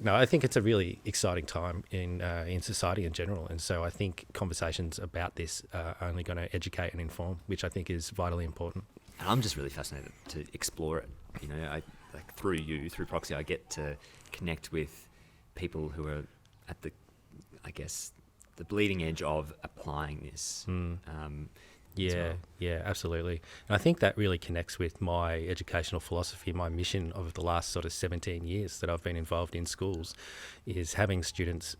No, I think it's a really exciting time in society in general, and so I think conversations about this are only going to educate and inform, which I think is vitally important. And I'm just really fascinated to explore it. You know, through Proxy, I get to connect with people who are at the bleeding edge of applying this. Yeah, absolutely. And I think that really connects with my educational philosophy, my mission of the last sort of 17 years that I've been involved in schools, is having students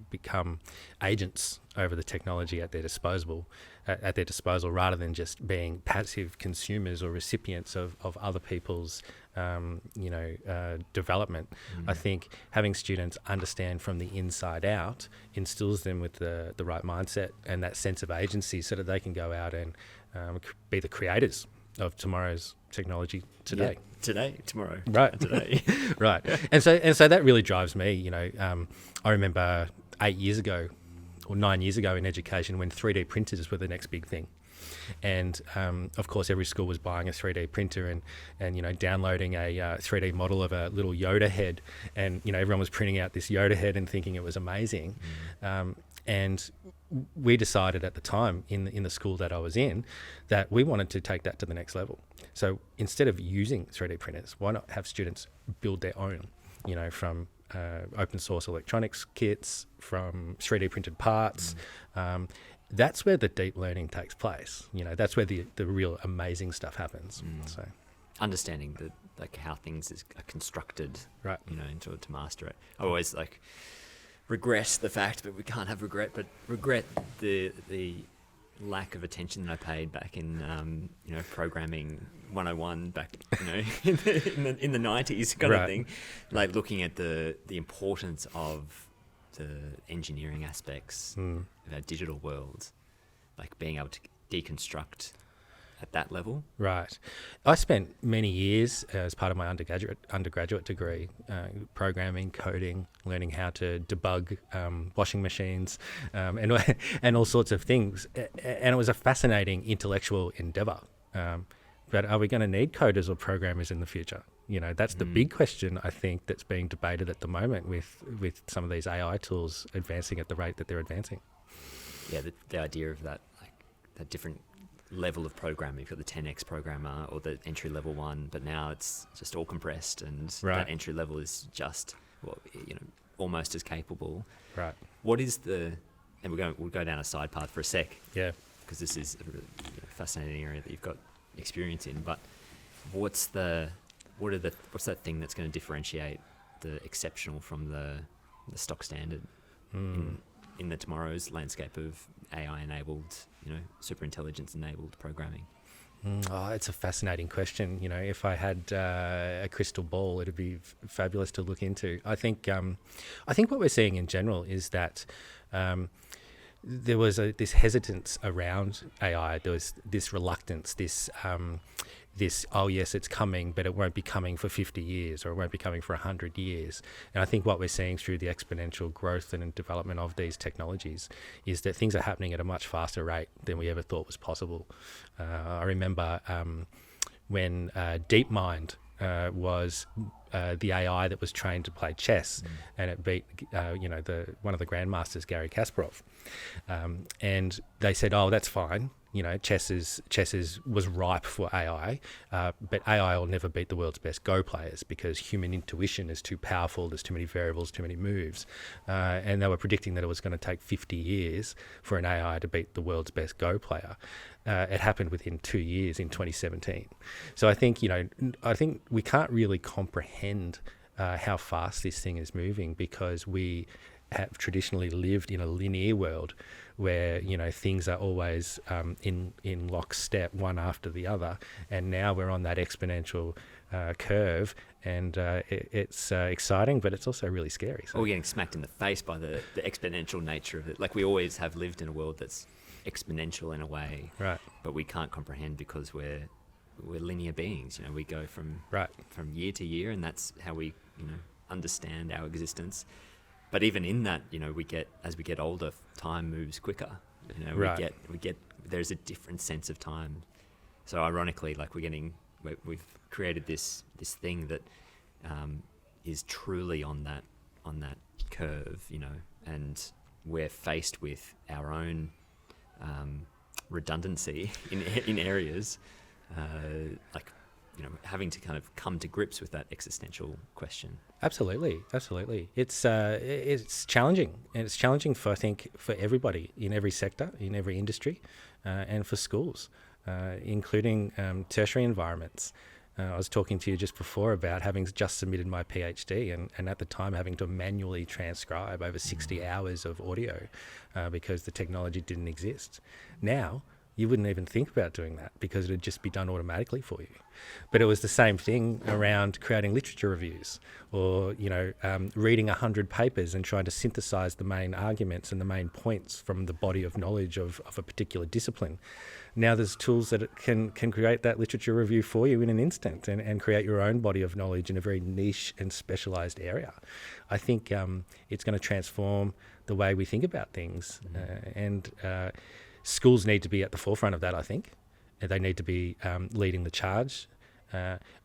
become agents over the technology at their disposal, rather than just being passive consumers or recipients of other people's development. I think having students understand from the inside out instills them with the right mindset and that sense of agency, so that they can go out and be the creators of tomorrow's technology today. Yeah, today, tomorrow, right? Today, right. And so that really drives me. You know, I remember 8 years ago or 9 years ago in education when 3D printers were the next big thing. And of course, every school was buying a 3D printer and you know, downloading a 3D model of a little Yoda head, and you know, everyone was printing out this Yoda head and thinking it was amazing. And we decided at the time in the school that I was in that we wanted to take that to the next level. So instead of using 3D printers, why not have students build their own? You know, from open source electronics kits, from 3D printed parts. That's where the deep learning takes place. You know, that's where the real amazing stuff happens. So, understanding how things are constructed, right? You know, to master it. I always regret the fact, but we can't have regret. But regret the lack of attention that I paid back in programming 101 back in the 90s kind of thing, like looking at the importance of the engineering aspects of our digital world, like being able to deconstruct at that level. Right. I spent many years as part of my undergraduate degree programming, coding, learning how to debug washing machines and all sorts of things. And it was a fascinating intellectual endeavour. But are we going to need coders or programmers in the future? You know, that's the big question, I think, that's being debated at the moment with some of these AI tools advancing at the rate that they're advancing. Yeah, the idea of that different level of programming. You've got the 10x programmer or the entry level one, but now it's just all compressed, and that entry level is just almost as capable. Right. What is and we'll go down a side path for a sec. Yeah. Because this is a really fascinating area that you've got experience in. But what's that thing that's going to differentiate the exceptional from the stock standard in the tomorrow's landscape of AI enabled, super intelligence enabled programming? It's a fascinating question. You know, if I had a crystal ball, it'd be fabulous to look into. I think what we're seeing in general is that there was this hesitance around AI. There was this reluctance, this oh yes, it's coming, but it won't be coming for 50 years or it won't be coming for 100 years. And I think what we're seeing through the exponential growth and development of these technologies is that things are happening at a much faster rate than we ever thought was possible. I remember when DeepMind was the AI that was trained to play chess, and it beat one of the grandmasters, Gary Kasparov, and they said, oh, that's fine. You know, chess was ripe for AI, but AI will never beat the world's best Go players because human intuition is too powerful. There's too many variables, too many moves, and they were predicting that it was going to take 50 years for an AI to beat the world's best Go player. It happened within 2 years in 2017. So I think we can't really comprehend how fast this thing is moving because we have traditionally lived in a linear world where things are always in lockstep, one after the other, and now we're on that exponential curve, and it's exciting, but it's also really scary. So. We're getting smacked in the face by the exponential nature of it. Like, we always have lived in a world that's exponential in a way, right? But we can't comprehend because we're linear beings. We go from year to year, and that's how we understand our existence. But even in that, as we get older, time moves quicker. We get there's a different sense of time. So ironically, like we've created this thing that is truly on on that curve, you know, and we're faced with our own redundancy in areas, like, you know, having to kind of come to grips with that existential question. Absolutely. It's challenging, and it's challenging for, I think, for everybody in every sector, in every industry, and for schools, including tertiary environments. I was talking to you just before about having just submitted my PhD, and at the time having to manually transcribe over 60 hours of audio because the technology didn't exist. Now, you wouldn't even think about doing that because it would just be done automatically for you. But it was the same thing around creating literature reviews, or, you know, reading 100 papers and trying to synthesize the main arguments and the main points from the body of knowledge of a particular discipline. Now there's tools that can create that literature review for you in an instant and create your own body of knowledge in a very niche and specialized area. I think it's going to transform the way we think about things, and schools need to be at the forefront of that, I think. They need to be leading the charge.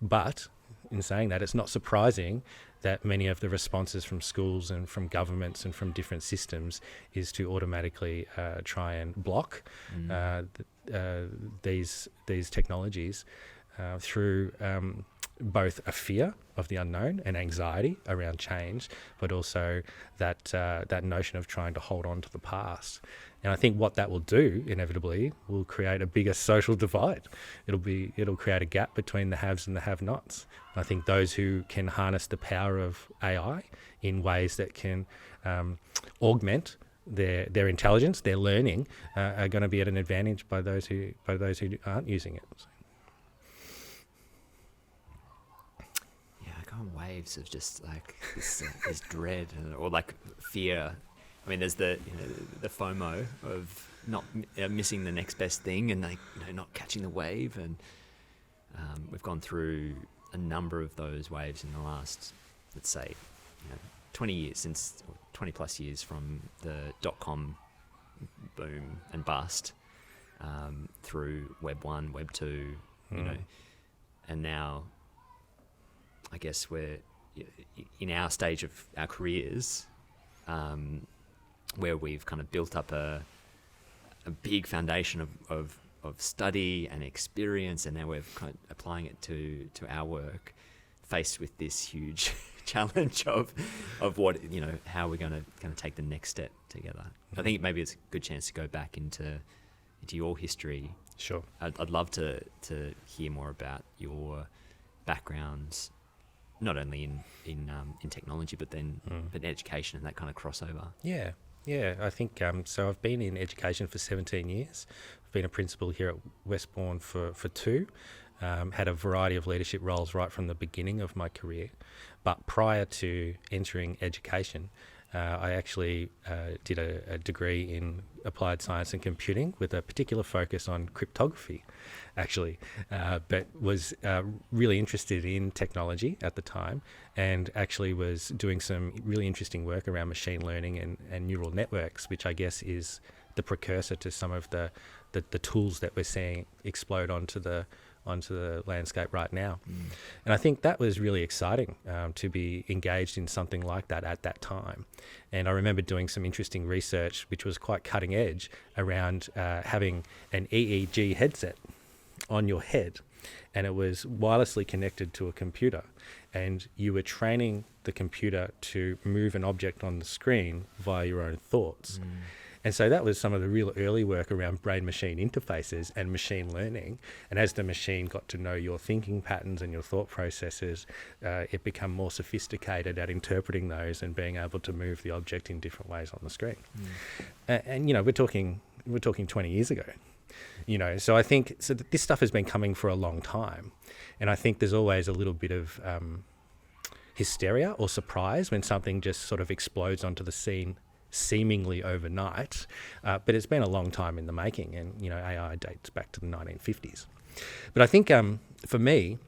But in saying that, it's not surprising that many of the responses from schools and from governments and from different systems is to automatically try and block these technologies through both a fear of the unknown and anxiety around change, but also that notion of trying to hold on to the past. And I think what that will do, inevitably, will create a bigger social divide. It'll create a gap between the haves and the have-nots. I think those who can harness the power of AI in ways that can augment their intelligence, their learning, are going to be at an advantage by those who aren't using it. Yeah, I go on waves of just like this dread or like fear. I mean, there's the FOMO of not missing the next best thing, and like, you know, not catching the wave. And we've gone through a number of those waves in the last, let's say, 20 years, 20 plus years from the .com boom and bust, through Web 1, Web 2, you know, and now I guess we're in our stage of our careers, where we've kind of built up a big foundation of study and experience, and now we're kind of applying it to our work, faced with this huge challenge of what, you know, how we're going to kind of take the next step together. I think maybe it's a good chance to go back into your history. Sure. I'd love to hear more about your backgrounds, not only in technology, but then but education and that kind of crossover. Yeah, I think so. I've been in education for 17 years. I've been a principal here at Westbourne for 2. Had a variety of leadership roles right from the beginning of my career. But prior to entering education, I actually did a degree in applied science and computing with a particular focus on cryptography, actually, but was really interested in technology at the time, and actually was doing some really interesting work around machine learning and neural networks, which I guess is the precursor to some of the tools that we're seeing explode onto the landscape right now. And I think that was really exciting to be engaged in something like that at that time. And I remember doing some interesting research, which was quite cutting edge, around having an EEG headset on your head, and it was wirelessly connected to a computer, and you were training the computer to move an object on the screen via your own thoughts. And so that was some of the real early work around brain-machine interfaces and machine learning. And as the machine got to know your thinking patterns and your thought processes, it became more sophisticated at interpreting those and being able to move the object in different ways on the screen. And you know, we're talking 20 years ago. You know, so I think that this stuff has been coming for a long time, and I think there's always a little bit of hysteria or surprise when something just sort of explodes onto the scene seemingly overnight, but it's been a long time in the making, and you know, AI dates back to the 1950s. But I think for me,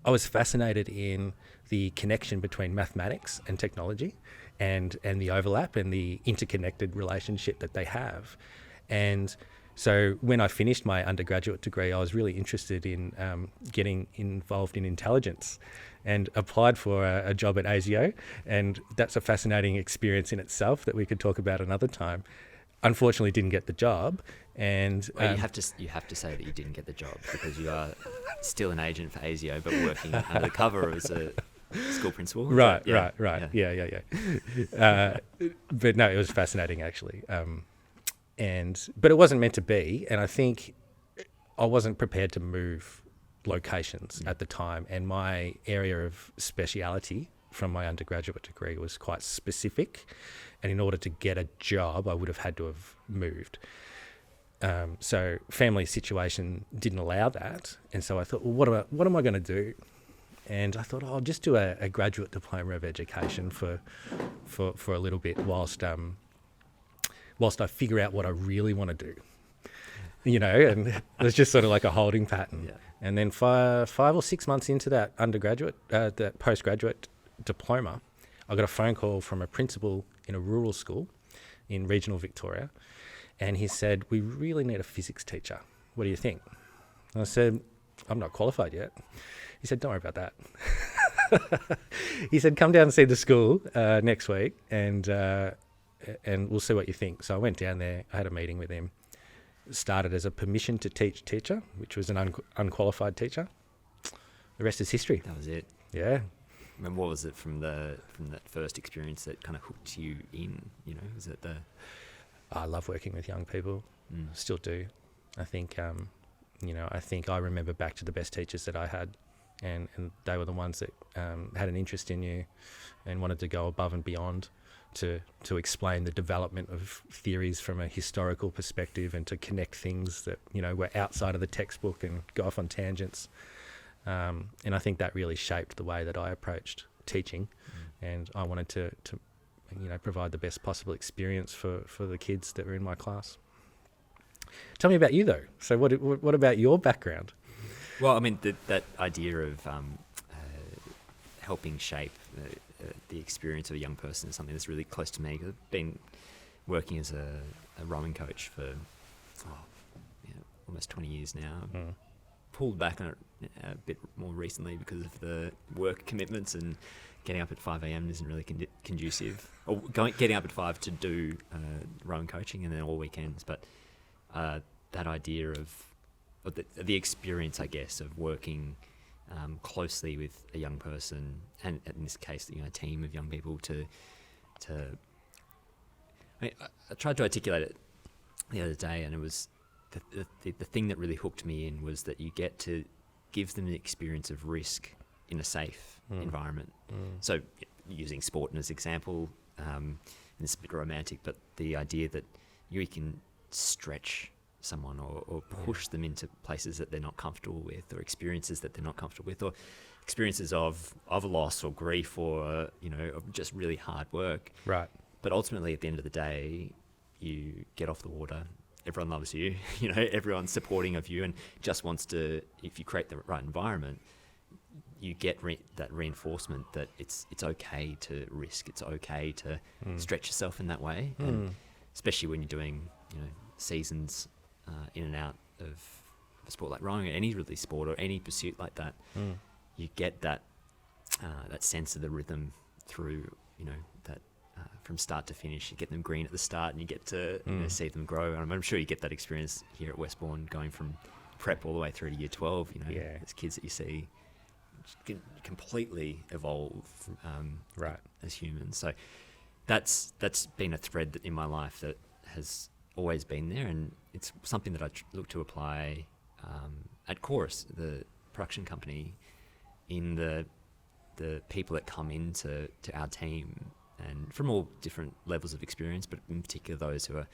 I was fascinated in the connection between mathematics and technology, and the overlap and the interconnected relationship that they have. And so when I finished my undergraduate degree, I was really interested in getting involved in intelligence. and applied for a job at ASIO, and that's a fascinating experience in itself that we could talk about another time. Unfortunately, didn't get the job, and well, you have to say that you didn't get the job because you are still an agent for ASIO, but working under the cover as a school principal. Right. Yeah. But no, it was fascinating actually, but it wasn't meant to be, and I think I wasn't prepared to move locations at the time, and my area of speciality from my undergraduate degree was quite specific, and in order to get a job I would have had to have moved. So family situation didn't allow that, and so I thought, well, what am I going to do? And I thought, I'll just do a graduate diploma of education for a little bit whilst I figure out what I really want to do. You know, and it was just sort of like a holding pattern. Yeah. And then 5 or 6 months into that that postgraduate diploma, I got a phone call from a principal in a rural school in regional Victoria, and he said, we really need a physics teacher. What do you think? And I said, I'm not qualified yet. He said, don't worry about that. He said, come down and see the school next week, and we'll see what you think. So I went down there, I had a meeting with him, started as a permission to teach teacher, which was an unqualified teacher. The rest is history. That was it. Yeah. And what was it from that first experience that kind of hooked you in? You know, was it I love working with young people. Still do. I think, I think I remember back to the best teachers that I had, and they were the ones that had an interest in you and wanted to go above and beyond to explain the development of theories from a historical perspective and to connect things that, were outside of the textbook and go off on tangents. And I think that really shaped the way that I approached teaching, and I wanted to provide the best possible experience for the kids that were in my class. Tell me about you though. So what about your background? Well, I mean, that idea of helping shape the experience of a young person is something that's really close to me. I've been working as a rowing coach for almost 20 years now. Pulled back on it a bit more recently because of the work commitments, and getting up at 5 a.m. isn't really conducive. Or getting up at 5 to do rowing coaching, and then all weekends. But that idea of the experience, I guess, of working closely with a young person, and in this case, a team of young people I tried to articulate it the other day, and it was the thing that really hooked me in was that you get to give them the experience of risk in a safe environment. So using sport as an example, and it's a bit romantic, but the idea that you can stretch someone or push them into places that they're not comfortable with, or experiences that they're not comfortable with, or experiences of loss or grief, or of just really hard work. Right. But ultimately, at the end of the day, you get off the water. Everyone loves you. Everyone's supporting of you and just wants to. If you create the right environment, you get that reinforcement that it's okay to risk. It's okay to stretch yourself in that way, and especially when you're doing seasons in and out of a sport like rowing, or any really sport or any pursuit like that. You get that sense of the rhythm through that. From start to finish, you get them green at the start, and you get to see them grow. And I'm sure you get that experience here at Westbourne, going from prep all the way through to year 12. As kids that you see can completely evolve right as humans. So that's been a thread in my life that has always been there, and it's something that I look to apply at Chorus, the production company, in the people that come into our team, and from all different levels of experience, but in particular those who are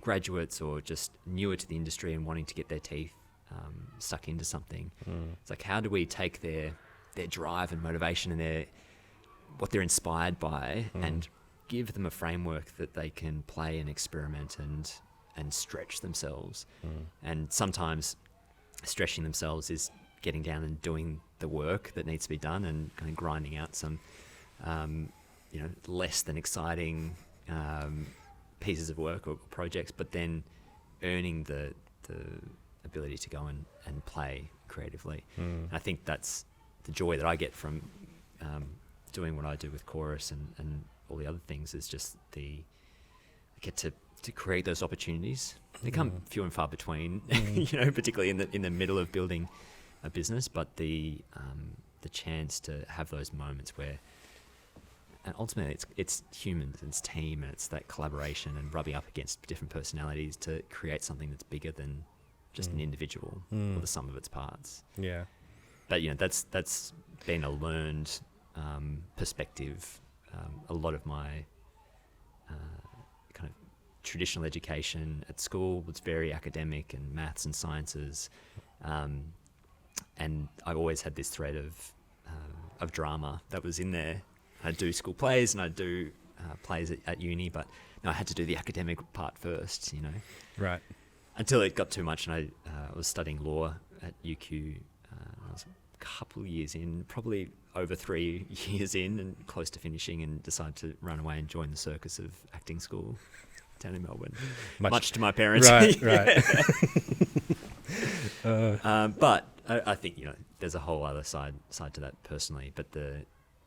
graduates or just newer to the industry and wanting to get their teeth stuck into something. It's like, how do we take their drive and motivation and what they're inspired by, and give them a framework that they can play and experiment and stretch themselves. And sometimes stretching themselves is getting down and doing the work that needs to be done, and kind of grinding out some less than exciting pieces of work or projects, but then earning the ability to go and play creatively. I think that's the joy that I get from doing what I do with Chorus and all the other things is just I get to create those opportunities. They come few and far between, particularly in the middle of building a business, but the chance to have those moments where, and ultimately it's humans, it's team, and it's that collaboration and rubbing up against different personalities to create something that's bigger than just an individual or the sum of its parts. Yeah. But that's been a learned perspective. A lot of my kind of traditional education at school was very academic and maths and sciences, and I always had this thread of drama that was in there. I do school plays and I do plays at uni, but I had to do the academic part first, Right. until it got too much. And I was studying law at UQ. I was a couple of years in, probably over 3 years in, and close to finishing, and decided to run away and join the circus of acting school down in Melbourne, much to my parents. Right. But I think there's a whole other side to that personally. But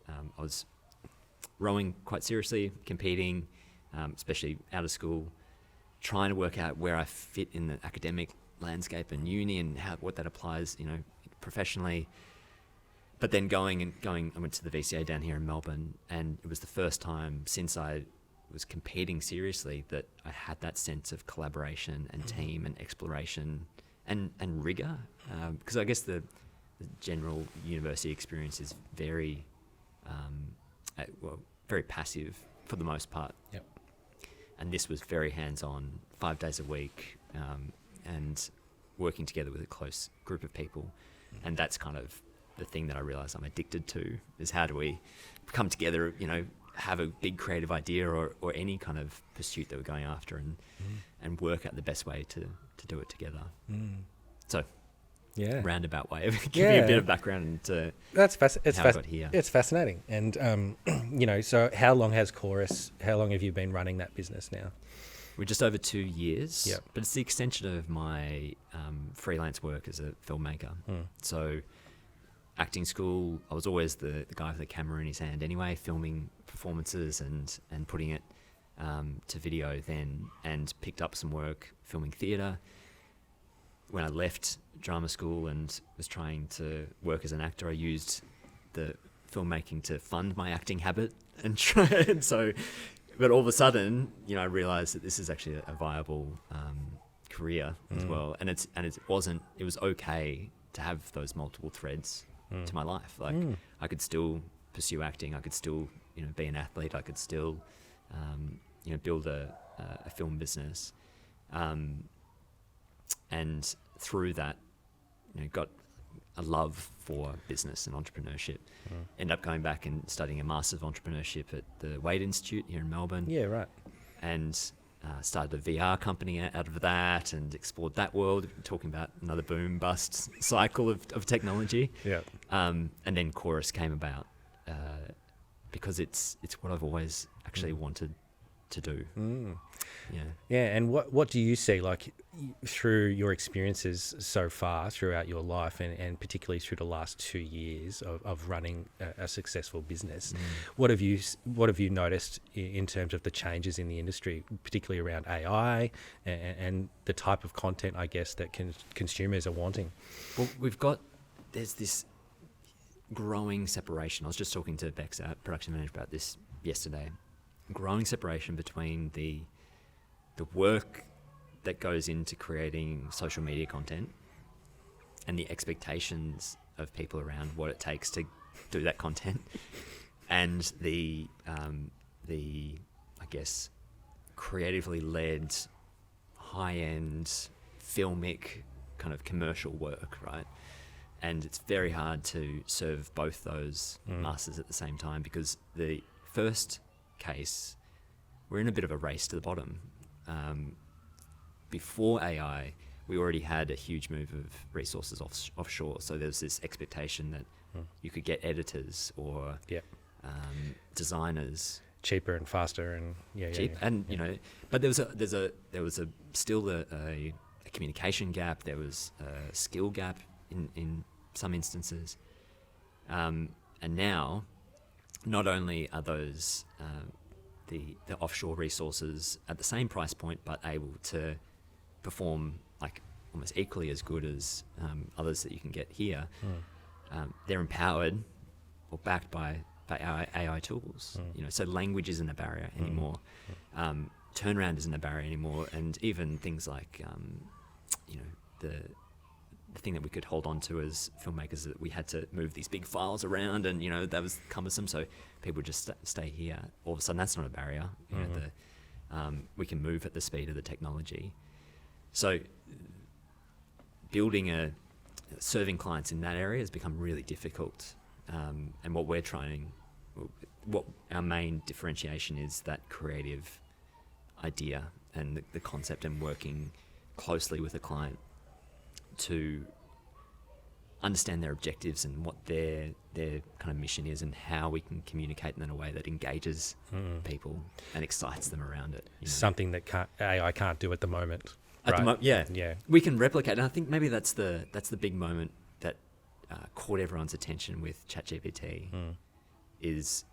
I was rowing quite seriously, competing, especially out of school, trying to work out where I fit in the academic landscape and uni and what that applies, professionally. But then going, I went to the VCA down here in Melbourne, and it was the first time since I was competing seriously that I had that sense of collaboration and team and exploration and rigor. Because I guess the general university experience is very, very passive for the most part. Yep. And this was very hands-on, 5 days a week, and working together with a close group of people. And that's kind of the thing that I realised I'm addicted to, is how do we come together, have a big creative idea or any kind of pursuit that we're going after, and work out the best way to do it together. So, yeah, roundabout way of giving you a bit of background into how I got here. It's fascinating. And, so how long have you been running that business now? We're just over 2 years, Yep. but it's the extension of my freelance work as a filmmaker. So acting school, I was always the guy with the camera in his hand anyway, filming performances and putting it to video then, and picked up some work filming theatre. When I left drama school and was trying to work as an actor, I used the filmmaking to fund my acting habit and but all of a sudden, I realized that this is actually a viable career as well. And it was okay to have those multiple threads to my life. Like I could still pursue acting. I could still, be an athlete. I could still, build a film business. And through that, got a love for business and entrepreneurship. Ended up going back and studying a Master's of Entrepreneurship at the Wade Institute here in Melbourne. Yeah, right. And started a VR company out of that and explored that world, talking about another boom bust cycle of technology. Yeah. And then Chorus came about because it's what I've always actually wanted to do. Yeah, and what do you see, like, through your experiences so far throughout your life, and particularly through the last 2 years of running a successful business? What have you noticed in terms of the changes in the industry, particularly around AI and the type of content, I guess, that consumers are wanting? Well, there's this growing separation. I was just talking to Bex, our production manager, about this yesterday. Growing separation between the work that goes into creating social media content and the expectations of people around what it takes to do that content, and the I guess creatively led, high-end, filmic kind of commercial work, right? And it's very hard to serve both those masters at the same time, because the first case, we're in a bit of a race to the bottom. Before AI, we already had a huge move of resources offshore. So there's this expectation that you could get editors or designers cheaper and faster, and but there was still a communication gap. There was a skill gap in some instances, and now not only are those the offshore resources at the same price point, but able to perform like almost equally as good as others that you can get here. They're empowered or backed by AI tools. So language isn't a barrier anymore. Turnaround isn't a barrier anymore, and even things like the thing that we could hold on to as filmmakers, that we had to move these big files around, and that was cumbersome, so people just stay here. All of a sudden that's not a barrier. We can move at the speed of the technology. So serving clients in that area has become really difficult, and what our main differentiation is that creative idea and the concept, and working closely with a client to understand their objectives and what their kind of mission is, and how we can communicate in a way that engages people and excites them around it. Something that AI can't do at the moment. At the moment, yeah. Yeah. We can replicate, and I think maybe that's the big moment that caught everyone's attention with ChatGPT. Is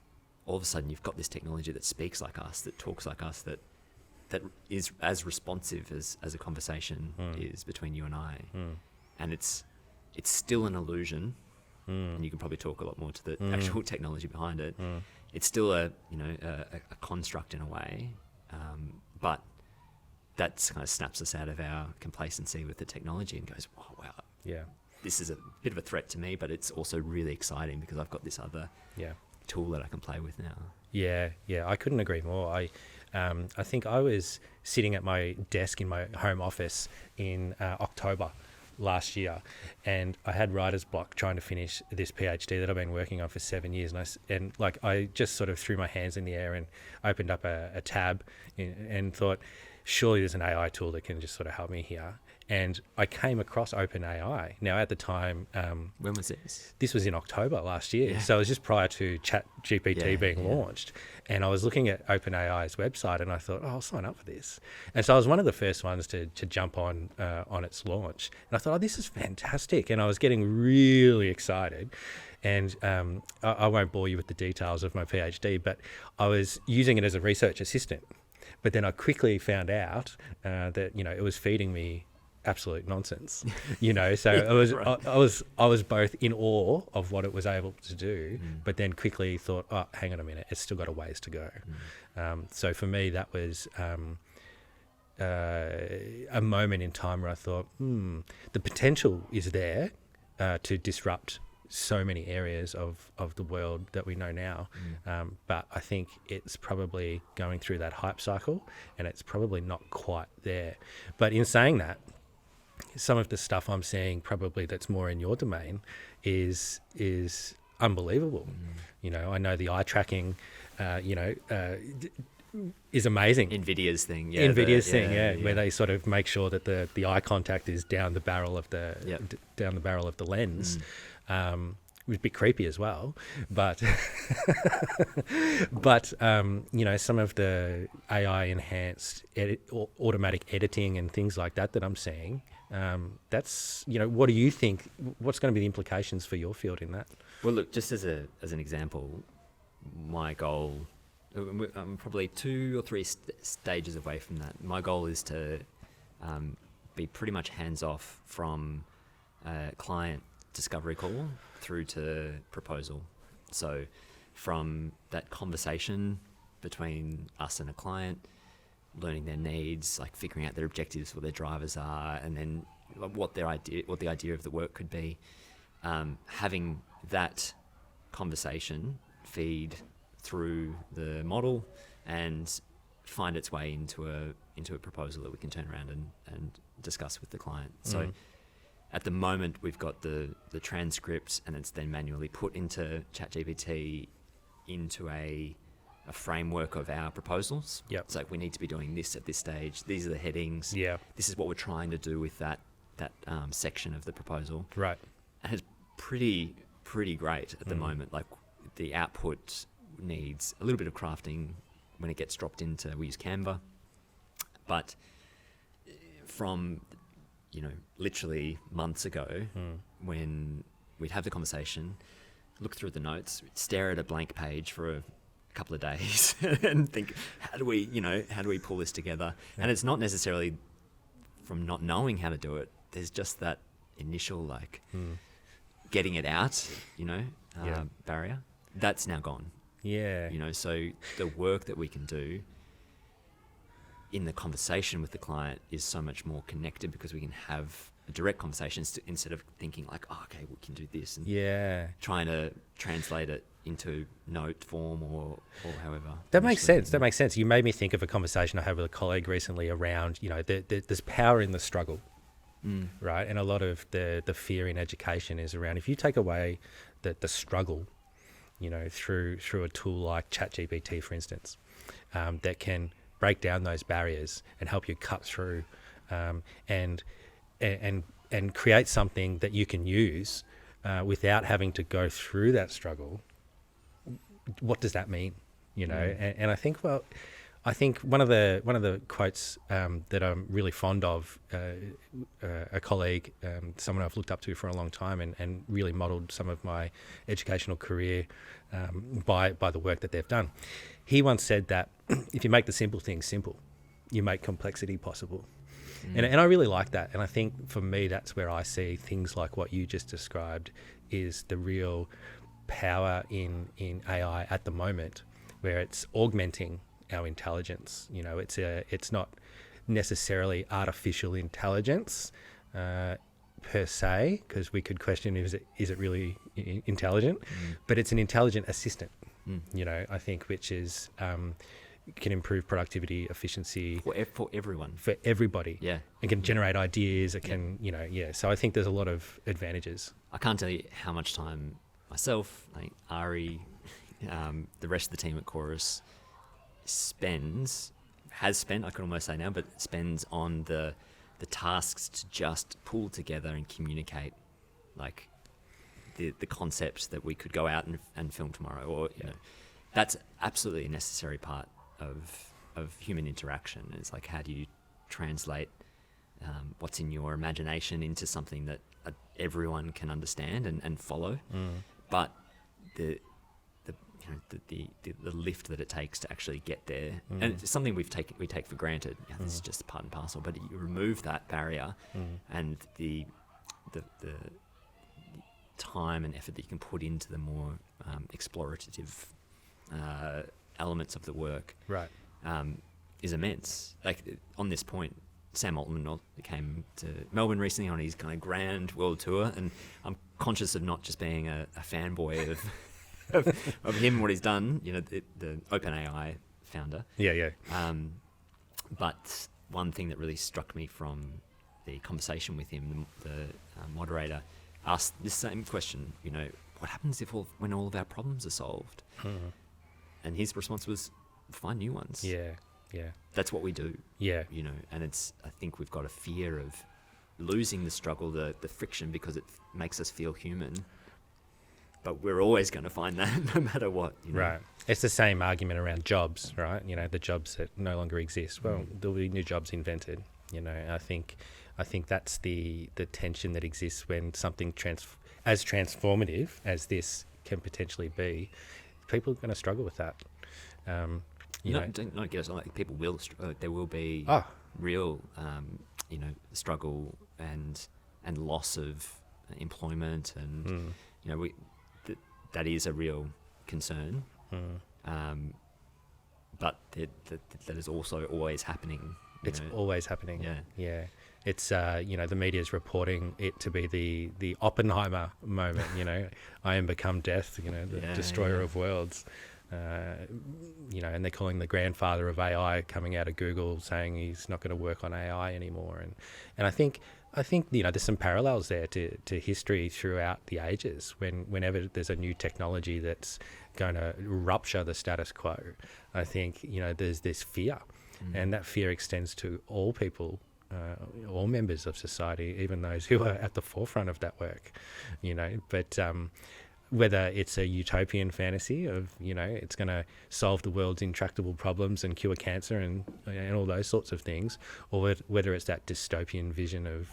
all of a sudden you've got this technology that speaks like us, that talks like us, that is as responsive as a conversation is between you and I. And it's still an illusion, and you can probably talk a lot more to the actual technology behind it. It's still a construct in a way, but that kind of snaps us out of our complacency with the technology and goes, oh, wow, yeah, this is a bit of a threat to me, but it's also really exciting because I've got this other tool that I can play with now. Yeah, I couldn't agree more. I think I was sitting at my desk in my home office in October last year, and I had writer's block trying to finish this PhD that I've been working on for 7 years, and I just sort of threw my hands in the air and opened up a tab and thought, surely there's an AI tool that can just sort of help me here. And I came across OpenAI. Now, at the time... when was this? This was in October last year. So it was just prior to ChatGPT being launched. And I was looking at OpenAI's website, and I thought, I'll sign up for this. And so I was one of the first ones to jump on its launch. And I thought, this is fantastic. And I was getting really excited. And I won't bore you with the details of my PhD, but I was using it as a research assistant. But then I quickly found out that it was feeding me absolute nonsense. So it was right. I was both in awe of what it was able to do, but then quickly thought, hang on a minute, it's still got a ways to go. So for me, that was a moment in time where I thought, the potential is there to disrupt so many areas of the world that we know now. But I think it's probably going through that hype cycle, and it's probably not quite there. But in saying that, some of the stuff I'm seeing probably that's more in your domain is unbelievable. I know the eye tracking, is amazing. NVIDIA's thing, where they sort of make sure that the eye contact is down the barrel of the lens. It was a bit creepy as well, but some of the AI enhanced automatic editing and things like that I'm seeing, that's what do you think? What's going to be the implications for your field in that? Well, look, just as an example, my goal, I'm probably 2 or 3 stages away from that. My goal is to be pretty much hands off from client discovery call through to proposal. So from that conversation between us and a client, learning their needs, like figuring out their objectives, what their drivers are, and then what the idea of the work could be, having that conversation feed through the model and find its way into a proposal that we can turn around and discuss with the client. So at the moment, we've got the transcripts, and it's then manually put into ChatGPT into a framework of our proposals. It's like, we need to be doing this at this stage. These are the headings. This is what we're trying to do with that section of the proposal. Right. And it's pretty great at the moment. Like, the output needs a little bit of crafting when it gets dropped into, we use Canva, but from literally months ago, when we'd have the conversation, look through the notes, stare at a blank page for a couple of days and think, how do we pull this together? Yeah. And it's not necessarily from not knowing how to do it. There's just that initial getting it out, barrier. That's now gone. Yeah. So the work that we can do in the conversation with the client is so much more connected because we can have a direct conversation instead of thinking like, oh, okay, we can do this, and trying to translate it into note form or however. That makes sense. That makes sense. You made me think of a conversation I had with a colleague recently around, there's power in the struggle, right? And a lot of the fear in education is around, if you take away the struggle, through a tool like ChatGPT, for instance, that can break down those barriers and help you cut through, and create something that you can use without having to go through that struggle. What does that mean? And I think, one of the quotes that I'm really fond of, a colleague, someone I've looked up to for a long time, and really modelled some of my educational career by the work that they've done. He once said that if you make the simple things simple, you make complexity possible. And I really like that. And I think for me, that's where I see things like what you just described is the real power in AI at the moment, where it's augmenting our intelligence. It's not necessarily artificial intelligence per se, because we could question, is it really intelligent? But it's an intelligent assistant, I think, which is can improve productivity, efficiency for everyone, for everybody. Yeah, it can generate ideas. It can, So I think there's a lot of advantages. I can't tell you how much time myself, like Ari, the rest of the team at Chorus has spent, I could almost say now, but spends on the tasks to just pull together and communicate, like the concepts that we could go out and film tomorrow, or that's absolutely a necessary part of human interaction. It's like, how do you translate what's in your imagination into something that everyone can understand and follow, but the lift that it takes to actually get there, and it's something we take for granted. This is just part and parcel. But you remove that barrier, and the time and effort that you can put into the more explorative elements of the work, right, is immense. Like on this point, Sam Altman came to Melbourne recently on his kind of grand world tour, and I'm conscious of not just being a fanboy of him, what he's done, the OpenAI founder. Yeah. But one thing that really struck me from the conversation with him, the moderator asked this same question, what happens when all of our problems are solved? And his response was, find new ones. Yeah. That's what we do. Yeah. And I think we've got a fear of losing the struggle, the friction, because it makes us feel human. But we're always going to find that no matter what. Right. It's the same argument around jobs, right? The jobs that no longer exist. Well, there'll be new jobs invented. I think that's the tension that exists when something as transformative as this can potentially be. People are going to struggle with that. Don't get us wrong. People will. There will be real, struggle and loss of employment, and that is a real concern. But that is also always happening. It's always happening. Yeah. It's the media is reporting it to be the Oppenheimer moment. I am become death. The destroyer of worlds. And they're calling the grandfather of AI coming out of Google, saying he's not going to work on AI anymore. And I think there's some parallels there to history throughout the ages. Whenever there's a new technology that's going to rupture the status quo, I think there's this fear, and that fear extends to all people, all members of society, even those who are at the forefront of that work. But whether it's a utopian fantasy of it's going to solve the world's intractable problems and cure cancer and all those sorts of things, or whether it's that dystopian vision of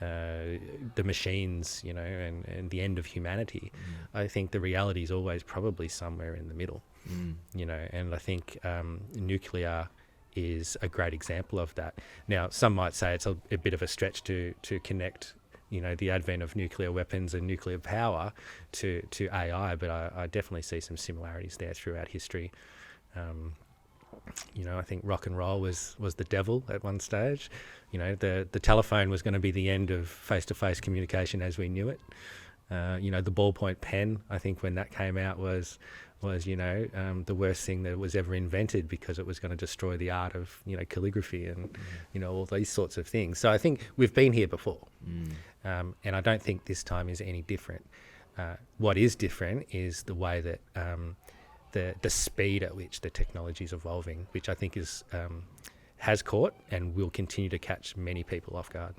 the machines, and the end of humanity. I think the reality is always probably somewhere in the middle, and I think nuclear is a great example of that. Now, some might say it's a bit of a stretch to connect, the advent of nuclear weapons and nuclear power to AI, but I definitely see some similarities there throughout history. I think rock and roll was the devil at one stage. The telephone was going to be the end of face-to-face communication as we knew it. The ballpoint pen, I think when that came out was the worst thing that was ever invented, because it was going to destroy the art of, calligraphy and, all these sorts of things. So I think we've been here before. And I don't think this time is any different. What is different is the way that the speed at which the technology is evolving, which I think has caught and will continue to catch many people off guard.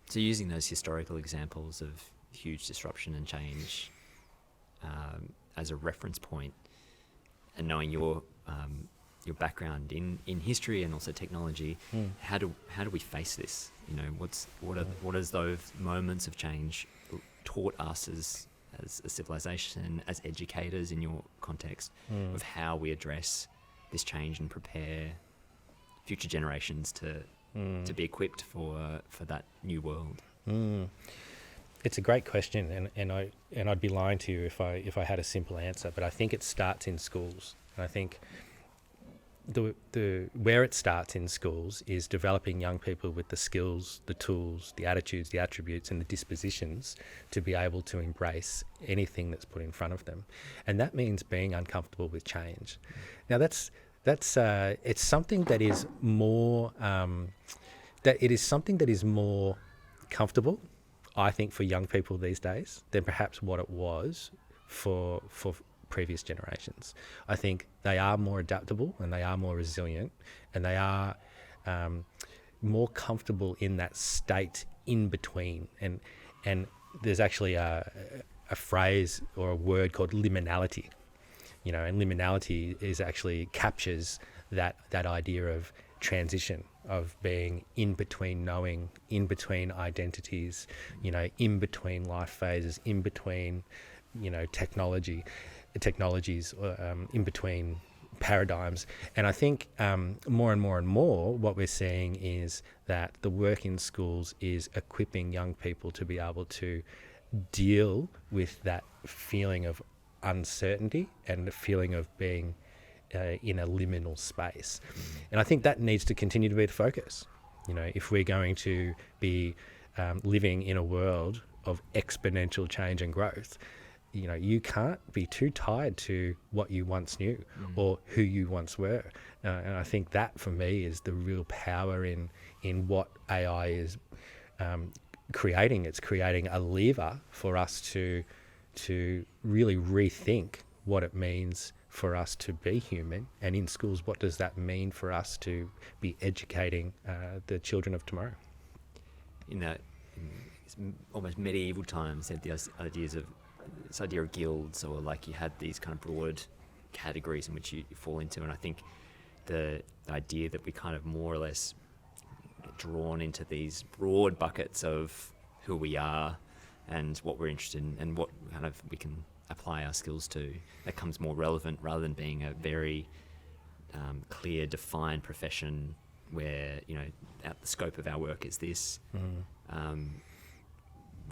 So using those historical examples of huge disruption and change as a reference point, and knowing your background in history and also technology, how do we face this? What has those moments of change taught us as a civilization, as educators in your context, of how we address this change and prepare future generations to be equipped for that new world? It's a great question, and I'd be lying to you if I had a simple answer. But I think it starts in schools, and I think where it starts in schools is developing young people with the skills, the tools, the attitudes, the attributes, and the dispositions to be able to embrace anything that's put in front of them, and that means being uncomfortable with change. Now that's it's something that is more more comfortable, I think, for young people these days than perhaps what it was for previous generations. I think they are more adaptable and they are more resilient, and they are more comfortable in that state in between. And there's actually a phrase or a word called liminality, and liminality is actually captures that idea of transition, of being in between knowing, in between identities, in between life phases, in between, technologies, in between paradigms. And I think more and more what we're seeing is that the work in schools is equipping young people to be able to deal with that feeling of uncertainty and the feeling of being in a liminal space. And I think that needs to continue to be the focus. If we're going to be living in a world of exponential change and growth, you can't be too tied to what you once knew or who you once were. And I think that, for me, is the real power in what AI is creating. It's creating a lever for us to really rethink what it means for us to be human, and in schools, what does that mean for us to be educating the children of tomorrow? In almost medieval times, they had the ideas of this idea of guilds, or like you had these kind of broad categories in which you fall into, and I think the idea that we kind of more or less get drawn into these broad buckets of who we are and what we're interested in and what kind of we can apply our skills to, that comes more relevant rather than being a very clear, defined profession where, the scope of our work is this,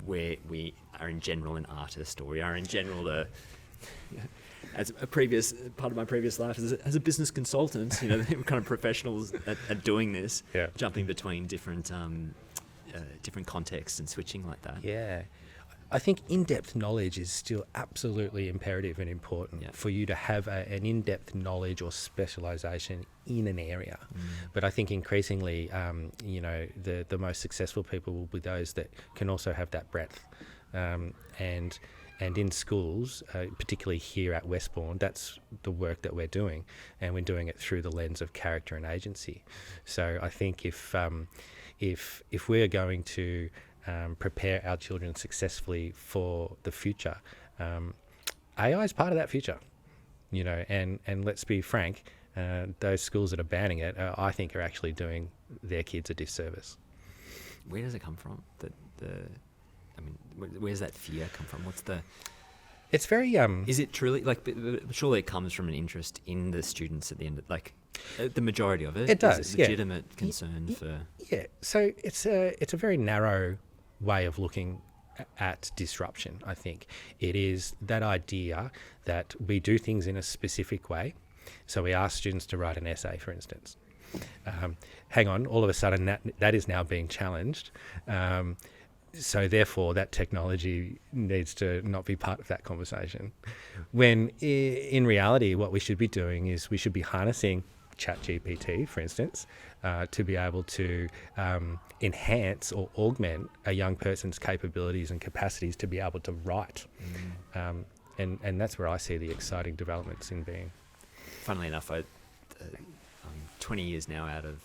where we are in general an artist, or we are in general as a previous part of my previous life as a business consultant, kind of professionals at doing this, jumping between different contexts and switching like that. Yeah. I think in-depth knowledge is still absolutely imperative and important for you to have an in-depth knowledge or specialisation in an area. But I think increasingly, the most successful people will be those that can also have that breadth. And in schools, particularly here at Westbourne, that's the work that we're doing, and we're doing it through the lens of character and agency. So I think if we're going to prepare our children successfully for the future, AI is part of that future, and let's be frank, those schools that are banning it, I think, are actually doing their kids a disservice. Where does it come from that I mean, where's that fear come from? What's the? It's very Is it truly like? But surely it comes from an interest in the students at the end. The majority of it. It does. Is a legitimate concern for. Yeah. So it's a very narrow way of looking at disruption. I think it is that idea that we do things in a specific way. So we ask students to write an essay, for instance. Hang on, all of a sudden that is now being challenged. So therefore, that technology needs to not be part of that conversation. When in reality, what we should be doing is we should be harnessing ChatGPT, for instance, to be able to enhance or augment a young person's capabilities and capacities to be able to write. And that's where I see the exciting developments in being. Funnily enough, I'm 20 years now out of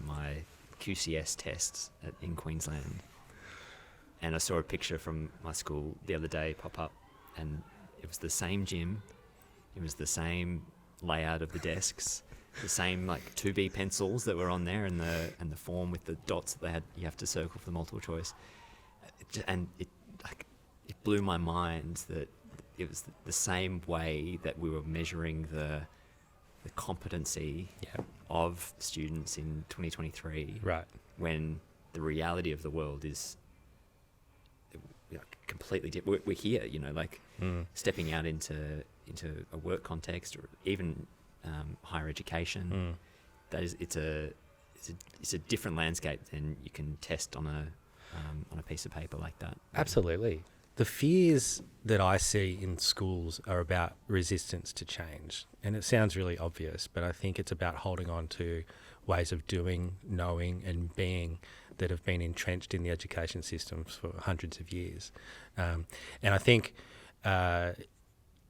my QCS tests in Queensland. And I saw a picture from my school the other day pop up, and it was the same gym, it was the same layout of the desks, the same 2B pencils that were on there, and the form with the dots that you have to circle for the multiple choice, and it blew my mind that it was the same way that we were measuring the competency of students in 2023, right? When the reality of the world is completely different. We're here, stepping out into a work context, or even higher education. That is, it's a different landscape than you can test on a piece of paper like that. Absolutely. The fears that I see in schools are about resistance to change. And it sounds really obvious, but I think it's about holding on to ways of doing, knowing and being that have been entrenched in the education systems for hundreds of years. And I think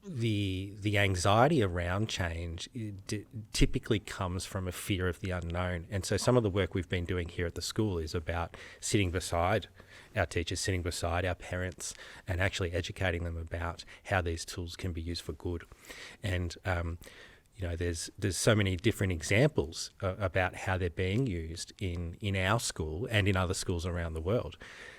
the anxiety around change typically comes from a fear of the unknown. And so some of the work we've been doing here at the school is about sitting beside our teachers, sitting beside our parents, and actually educating them about how these tools can be used for good. And there's so many different examples about how they're being used in our school and in other schools around the world.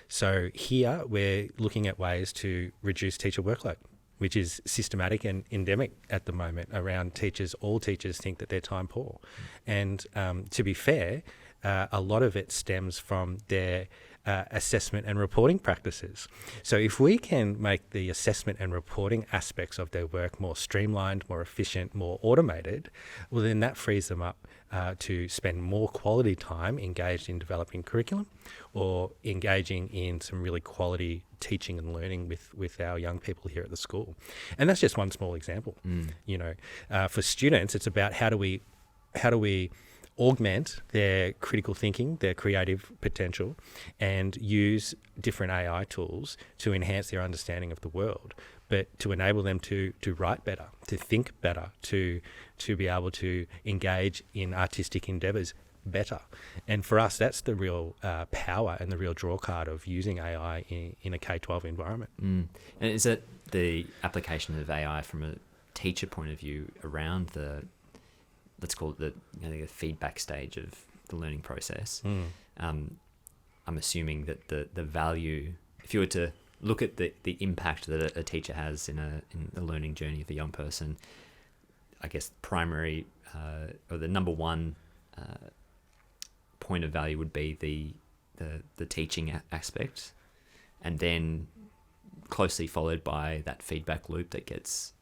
So here we're looking at ways to reduce teacher workload, which is systematic and endemic at the moment around teachers. All teachers think that they're time poor. And to be fair, a lot of it stems from their assessment and reporting practices. So if we can make the assessment and reporting aspects of their work more streamlined, more efficient, more automated, well, then that frees them up to spend more quality time engaged in developing curriculum or engaging in some really quality teaching and learning with our young people here at the school. And that's just one small example. For students, it's about how do we augment their critical thinking, their creative potential, and use different AI tools to enhance their understanding of the world, but to enable them to write better, to think better, to be able to engage in artistic endeavours better. And for us, that's the real power and the real draw card of using AI in a K-12 environment. And is it the application of AI from a teacher point of view around let's call it the feedback stage of the learning process? I'm assuming that the value, if you were to look at the impact that a teacher has in the learning journey of a young person, I guess primary or the number one point of value would be the teaching aspect, and then closely followed by that feedback loop that gets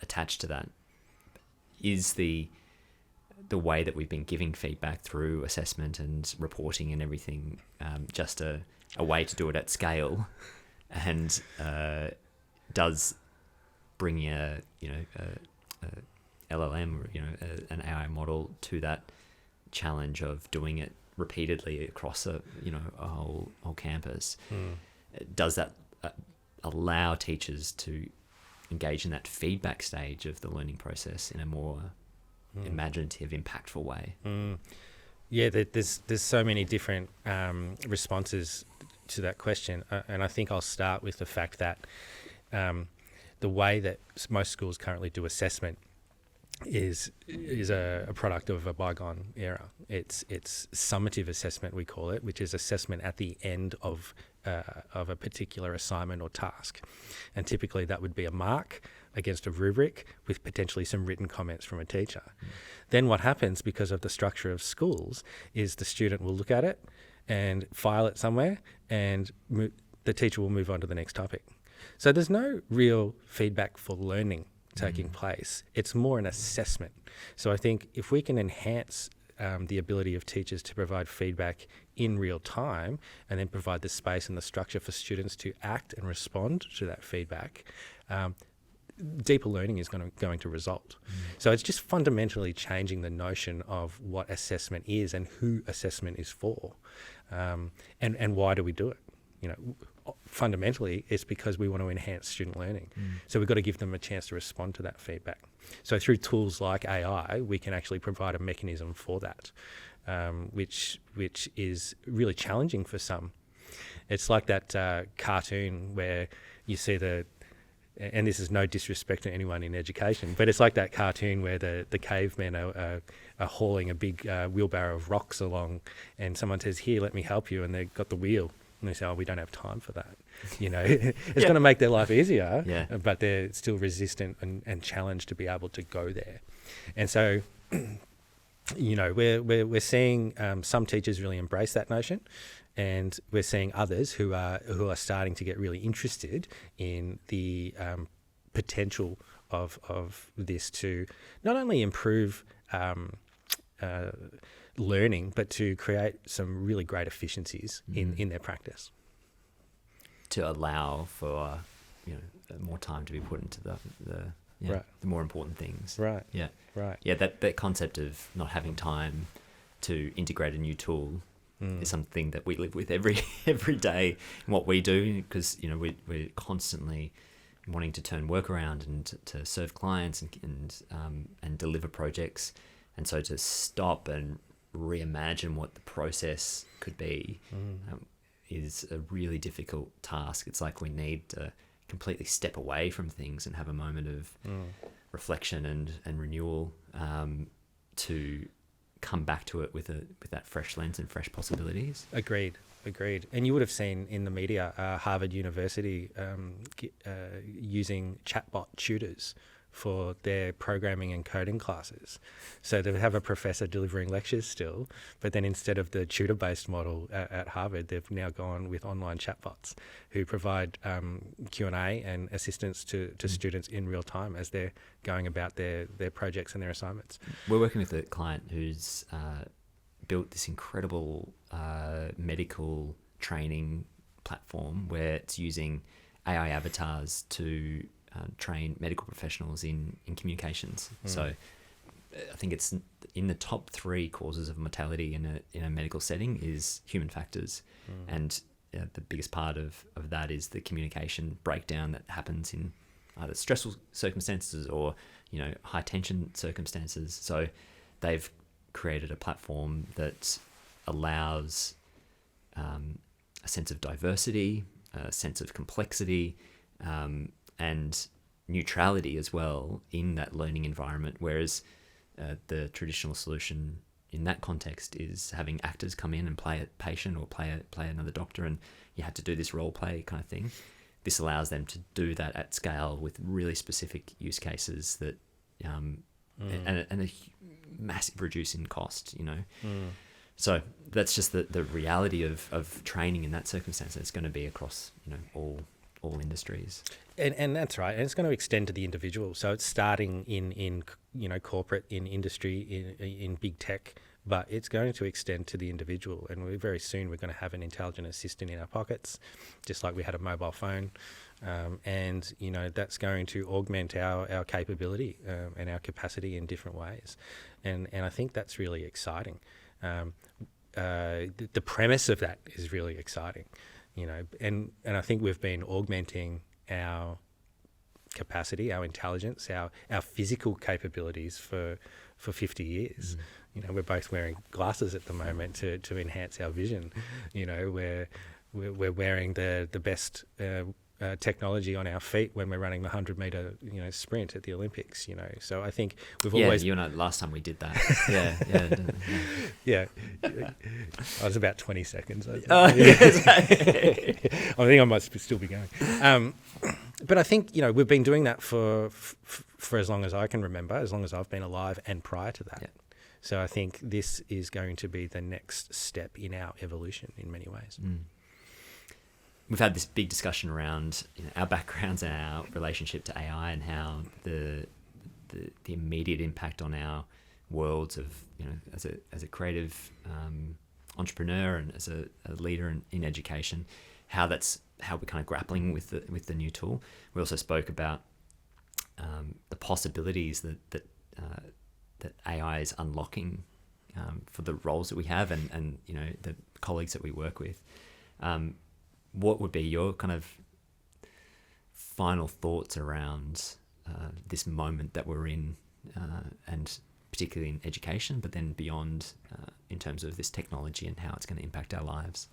attached to that. Is the way that we've been giving feedback through assessment and reporting and everything just a way to do it at scale, and does bring a LLM or an AI model to that challenge of doing it repeatedly across a whole campus? Does that allow teachers to engage in that feedback stage of the learning process in a more imaginative, impactful way? Yeah, there's so many different responses to that question, and I think I'll start with the fact that the way that most schools currently do assessment is a product of a bygone era. It's summative assessment, we call it, which is assessment at the end of a particular assignment or task, and typically that would be a mark against a rubric with potentially some written comments from a teacher. Then what happens, because of the structure of schools, is the student will look at it and file it somewhere, and the teacher will move on to the next topic. So there's no real feedback for learning taking place. It's more an assessment. So I think if we can enhance the ability of teachers to provide feedback in real time, and then provide the space and the structure for students to act and respond to that feedback, deeper learning is going to result. So it's just fundamentally changing the notion of what assessment is and who assessment is for, and why do we do it. Fundamentally, it's because we want to enhance student learning. So we've got to give them a chance to respond to that feedback. So through tools like AI, we can actually provide a mechanism for that, which is really challenging for some. It's like that cartoon where you see and this is no disrespect to anyone in education, but it's like that cartoon where the cavemen are hauling a big wheelbarrow of rocks along, and someone says, "Here, let me help you," and they've got the wheel. And they say, "Oh, we don't have time for that." It's going to make their life easier, but they're still resistant and challenged to be able to go there. And so, we're seeing some teachers really embrace that notion, and we're seeing others who are starting to get really interested in the potential of this to not only improve learning, but to create some really great efficiencies in their practice. To allow for more time to be put into the more important things. Right. Yeah. Right. Yeah. That concept of not having time to integrate a new tool is something that we live with every day in what we do, because we're constantly wanting to turn work around and to serve clients and deliver projects, and so to stop and reimagine what the process could be is a really difficult task. It's like we need to completely step away from things and have a moment of reflection and renewal to come back to it with that fresh lens and fresh possibilities. Agreed. And you would have seen in the media Harvard University using chatbot tutors for their programming and coding classes. So they have a professor delivering lectures still, but then instead of the tutor-based model at Harvard, they've now gone with online chatbots who provide Q&A and assistance to students in real time as they're going about their projects and their assignments. We're working with a client who's built this incredible medical training platform where it's using AI avatars to train medical professionals in communications. So I think it's in the top 3 causes of mortality in a medical setting is human factors. And the biggest part of that is the communication breakdown that happens in either stressful circumstances or, high tension circumstances. So they've created a platform that allows a sense of diversity, a sense of complexity, and neutrality as well in that learning environment, whereas the traditional solution in that context is having actors come in and play a patient or play another doctor, and you had to do this role play kind of thing. This allows them to do that at scale with really specific use cases that and a massive reduce in cost, So that's just the reality of training in that circumstance. It's going to be across all industries. And that's right. And it's going to extend to the individual. So it's starting in corporate, in industry, in big tech, but it's going to extend to the individual. And very soon we're going to have an intelligent assistant in our pockets, just like we had a mobile phone. And that's going to augment our capability and our capacity in different ways. And I think that's really exciting. The premise of that is really exciting. And I think we've been augmenting our capacity, our intelligence, our physical capabilities for 50 years. We're both wearing glasses at the moment to enhance our vision. We're wearing the best technology on our feet when we're running the 100-meter sprint at the Olympics. So I think we've Yeah, always last time we did that. Yeah. I was about 20 seconds. I think. I I think I might still be going. But I think we've been doing that for as long as I can remember, as long as I've been alive, and prior to that. Yeah. So I think this is going to be the next step in our evolution in many ways. We've had this big discussion around our backgrounds and our relationship to AI, and how the immediate impact on our worlds of as a creative entrepreneur and as a leader in education, how we're kind of grappling with the new tool. We also spoke about the possibilities that AI is unlocking for the roles that we have, and the colleagues that we work with. What would be your kind of final thoughts around this moment that we're in, and particularly in education, but then beyond, in terms of this technology and how it's going to impact our lives?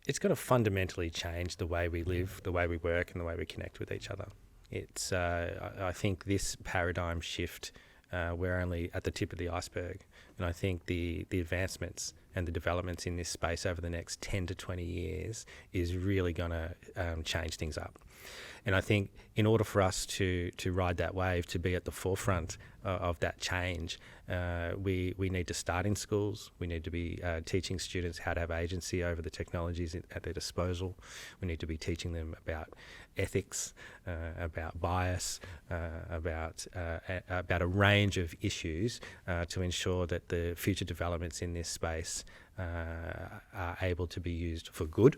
It's going to fundamentally change the way we live, the way we work, and the way we connect with each other. It's I think this paradigm shift, we're only at the tip of the iceberg, and I think the advancements and the developments in this space over the next 10 to 20 years is really going to change things up. And I think in order for us to ride that wave, to be at the forefront of that change, we need to start in schools. We need to be teaching students how to have agency over the technologies at their disposal. We need to be teaching them about ethics, about bias, about a range of issues to ensure that the future developments in this space are able to be used for good.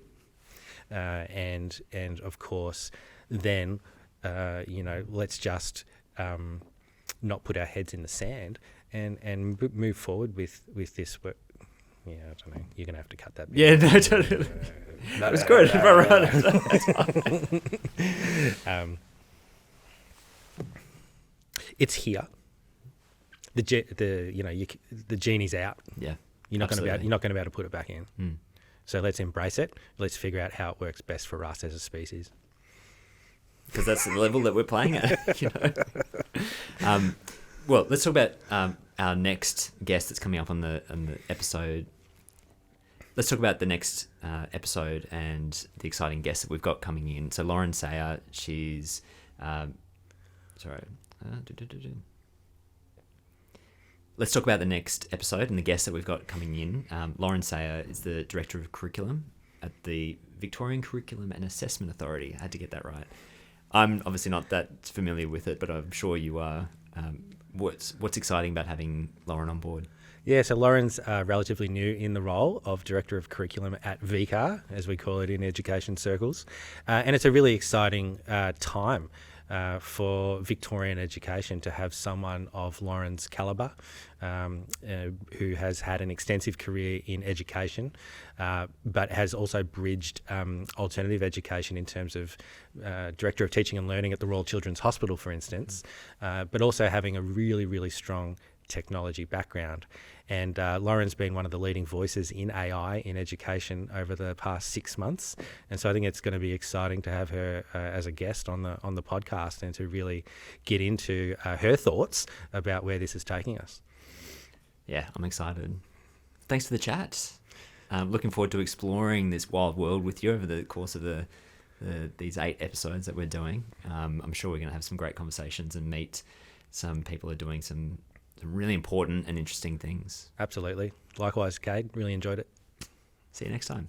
And of course, then let's just not put our heads in the sand and move forward with this work. Yeah, I don't know. You're gonna have to cut that bit. Yeah, no, totally. That was good. It's here. The genie's out. Yeah, you're not going to be able to put it back in. So let's embrace it. Let's figure out how it works best for us as a species. Because that's the level that we're playing at. Well, let's talk about our next guest that's coming up on the episode. Let's talk about the next episode and the exciting guest that we've got coming in. So Lauren Sayer, she's Let's talk about the next episode and the guest that we've got coming in. Lauren Sayer is the Director of Curriculum at the Victorian Curriculum and Assessment Authority. I had to get that right. I'm obviously not that familiar with it, but I'm sure you are. What's exciting about having Lauren on board? Yeah, so Lauren's relatively new in the role of Director of Curriculum at VCAR, as we call it in education circles. And it's a really exciting time for Victorian education to have someone of Lauren's calibre, who has had an extensive career in education, but has also bridged alternative education in terms of Director of Teaching and Learning at the Royal Children's Hospital, for instance, but also having a really, really strong technology background. And Lauren's been one of the leading voices in AI in education over the past 6 months, and so I think it's going to be exciting to have her as a guest on the podcast and to really get into her thoughts about where this is taking us. Yeah, I'm excited. Thanks for the chat. Looking forward to exploring this wild world with you over the course of these 8 episodes that we're doing. I'm sure we're going to have some great conversations and meet some people who are doing some really important and interesting things. Absolutely. Likewise, Cade. Really enjoyed it. See you next time.